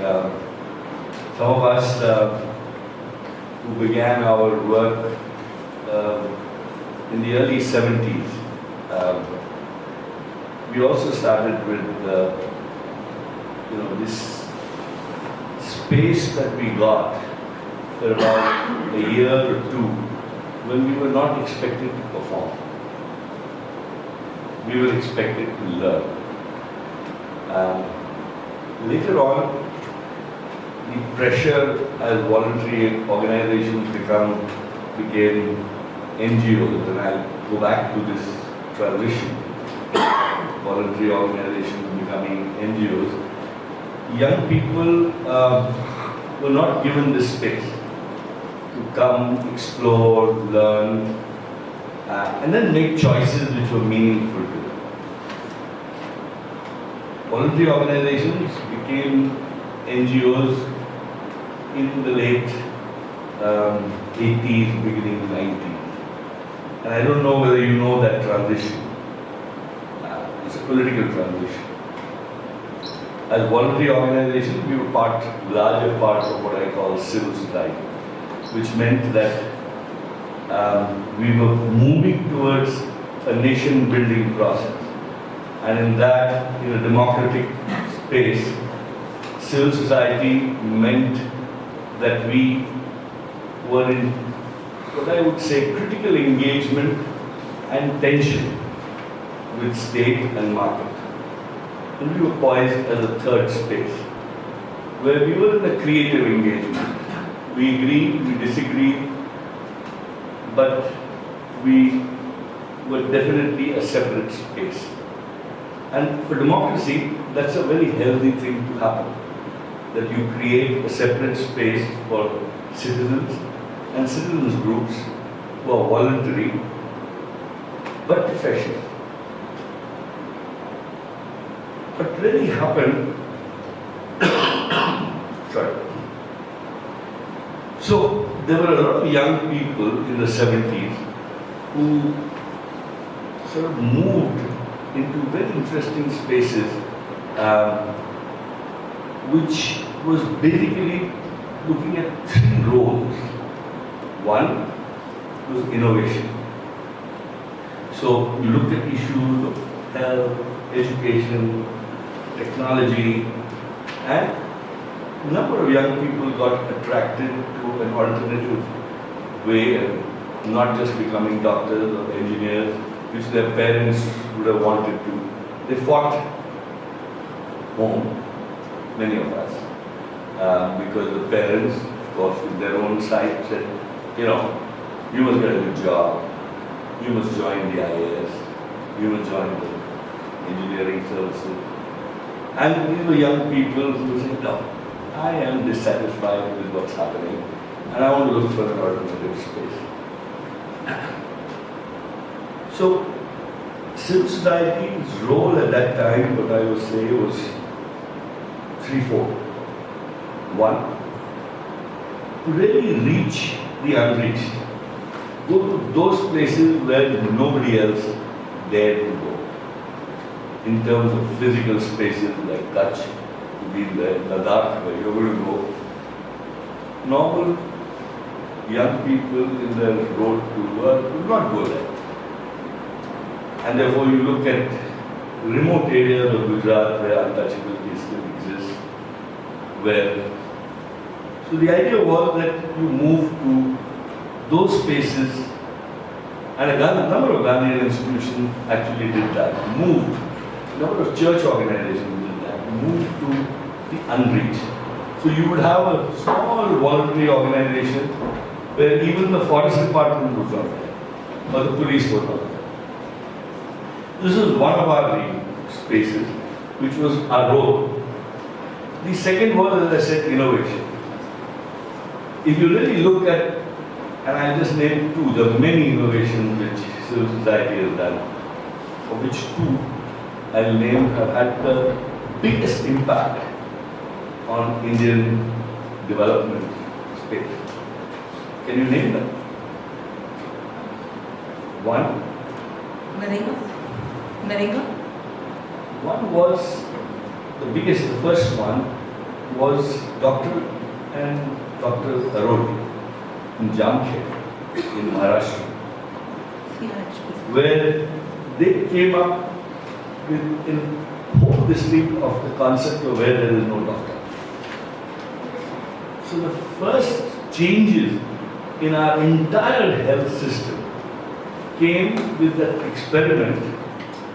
Some of us who began our work in the early 70s, we also started with this space that we got for about a year or two when we were not expected to perform. We were expected to learn. Later on, the pressure as voluntary organizations became NGOs, and I'll go back to this transition, voluntary organizations becoming NGOs. Young people were not given this space to come, explore, learn, and then make choices which were meaningful to them. Voluntary organizations became NGOs in the late 80s, beginning 90s. And I don't know whether you know that transition. It's a political transition. As voluntary organizations, we were larger part of what I call civil society, which meant that we were moving towards a nation-building process. And in that, in a democratic space, civil society meant that we were in what I would say critical engagement and tension with state and market. And we were poised as a third space, where we were in a creative engagement. We agreed, we disagreed, but we were definitely a separate space. And for democracy, that's a very healthy thing to happen, that you create a separate space for citizens and citizens groups who are voluntary but professional. What really happened, sorry. So there were a lot of young people in the 70s who sort of moved into very interesting spaces, which was basically looking at three roles. One was innovation. So you looked at issues of health, education, technology, and a number of young people got attracted to an alternative way of not just becoming doctors or engineers, which their parents would have wanted to. They fought home, many of us, because the parents, of course, with their own side said, you must get a good job, you must join the IAS, you must join the engineering services. And these were young people who said, no, I am dissatisfied with what's happening and I want to look for an alternative space. So, civil society's role at that time, what I would say, was threefold. One, to really reach the unreached. Go to those places where nobody else dared to go. In terms of physical spaces like Kutch, in Ladakh, where you're going to go. Normal young people in their road to work would not go there. And therefore you look at remote areas of Gujarat where untouchability still exists, so the idea was that you move to those spaces, and a number of Gandhian institutions actually did that, moved, a number of church organizations did that, moved to the unreached. So you would have a small voluntary organization where even the forest department was not there, or the police was not there. This is one of our spaces, which was our role. The second was, as I said, innovation. If you really look at, and I'll just name two, the many innovations which civil society has done, of which two I'll name have had the biggest impact on Indian development space. Can you name them? One? Narenga? One was the biggest, the first one was Dr. and Dr. Arodi in Jamkhed in Maharashtra, where they came up with a whole listing of the concept of where there is no doctor. So the first changes in our entire health system came with that experiment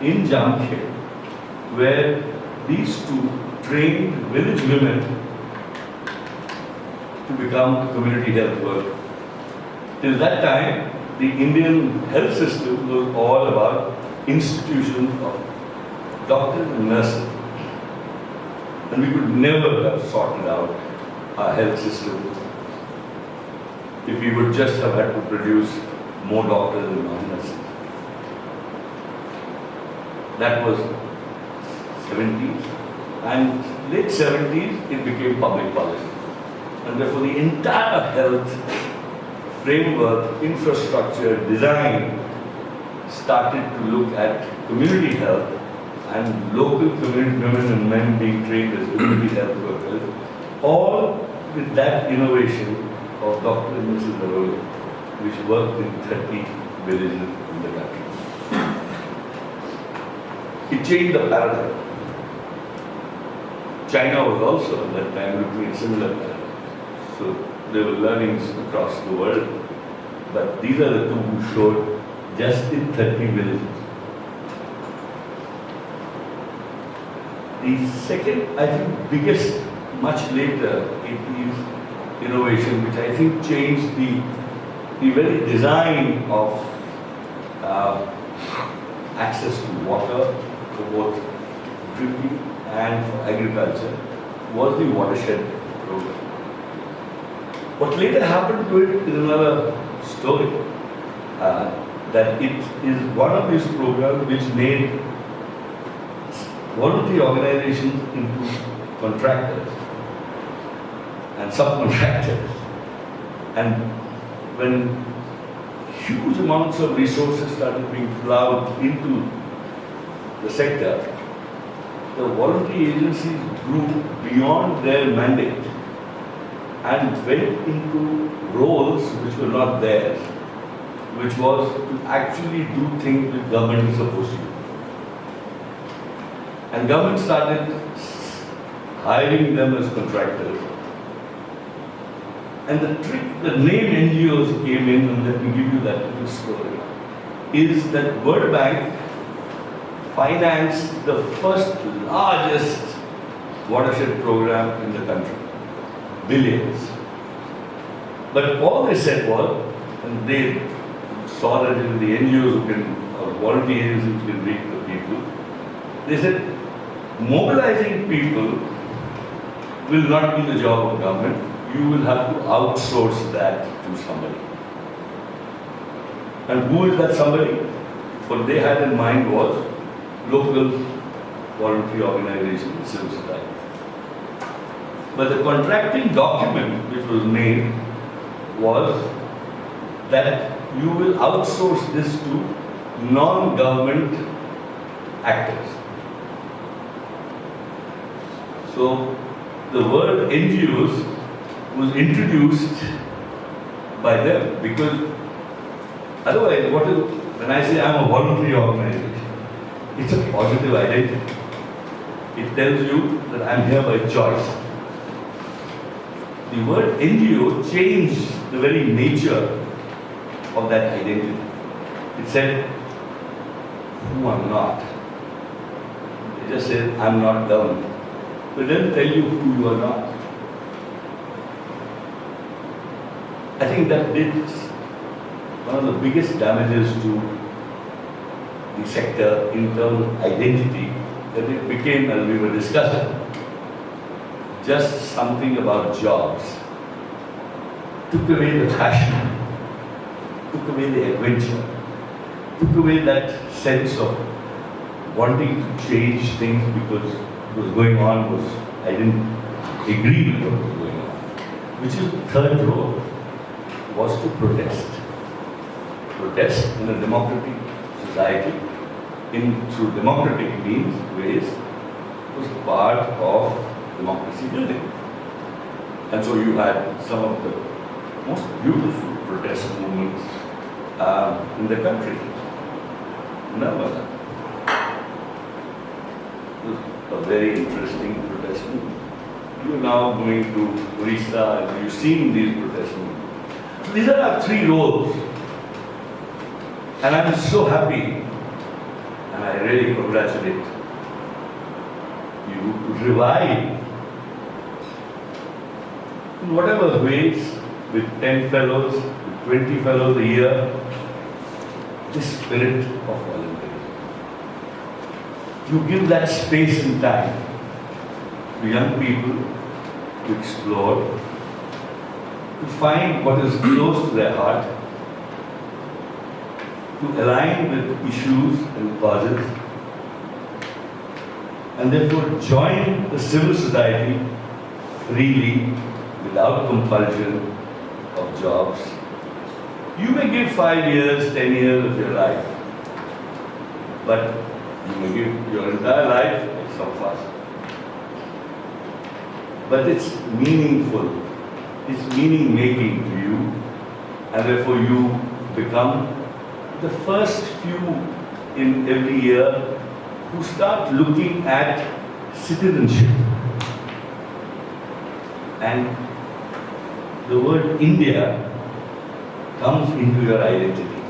in Jamkhed, where these two trained village women to become community health workers. Till that time, the Indian health system was all about institutions of doctors and nurses. And we could never have sorted out our health system if we would just have had to produce more doctors and non-nurses. That was 70s, and late 70s it became public policy. And therefore the entire health framework, infrastructure, design started to look at community health and local community women and men being trained as community health workers, all with that innovation of Dr. and Mrs. Aroli, which worked in 30 villages in the country. It changed the paradigm. China was also at that time looking at similar paradigms. So there were learnings across the world, but these are the two who showed just in 30 villages. The second, I think, biggest, much later, 80s innovation, which I think changed the very design of access to water for both drinking and for agriculture, was the watershed program. What later happened to it is another story. That it is one of these programs which made voluntary organizations into contractors and subcontractors. And when huge amounts of resources started being plowed into the sector, the voluntary agencies grew beyond their mandate and went into roles which were not theirs, which was to actually do things that government is supposed to do. And government started hiring them as contractors. And the name NGOs came in, and let me give you that little story, is that World Bank financed the first largest watershed program in the country. Billions. But all they said was, and they saw that in the NGOs who can, or voluntary agencies who can reach the people, they said, mobilizing people will not be the job of government. You will have to outsource that to somebody. And who is that somebody? What they had in mind was local voluntary organizations, civil society. But the contracting document which was made was that you will outsource this to non-government actors. So the word NGOs was introduced by them, because otherwise, when I say I'm a voluntary organization, it's a positive identity. It tells you that I'm here by choice. The word NGO changed the very nature of that identity. It said, who I'm not. It just said, I'm not government. But it doesn't tell you who you are not. I think that did one of the biggest damages to the sector in terms of identity, that it became, as we were discussing, just something about jobs. Took away the passion, took away the adventure, took away that sense of wanting to change things because what was going on was, I didn't agree with what was going on. Which is the third role, was to protest. Protest in a democratic society, through democratic means, ways, was part of democracy building. And so you had some of the most beautiful protest movements in the country. Never. A very interesting protest movement. You're now going to Orissa and you've seen these protest movements. So these are our three roles. And I'm so happy, and I really congratulate you to revive in whatever ways, with 10 fellows, with 20 fellows a year, this spirit of voluntary. You give that space and time to young people to explore, to find what is close to their heart, to align with issues and causes, and therefore join the civil society freely, without compulsion of jobs. You may give 5 years, 10 years of your life, but you may give your entire life, like some of us. But it's meaningful, it's meaning making to you, and therefore you become the first few in every year who start looking at citizenship. And the word India comes into your identity.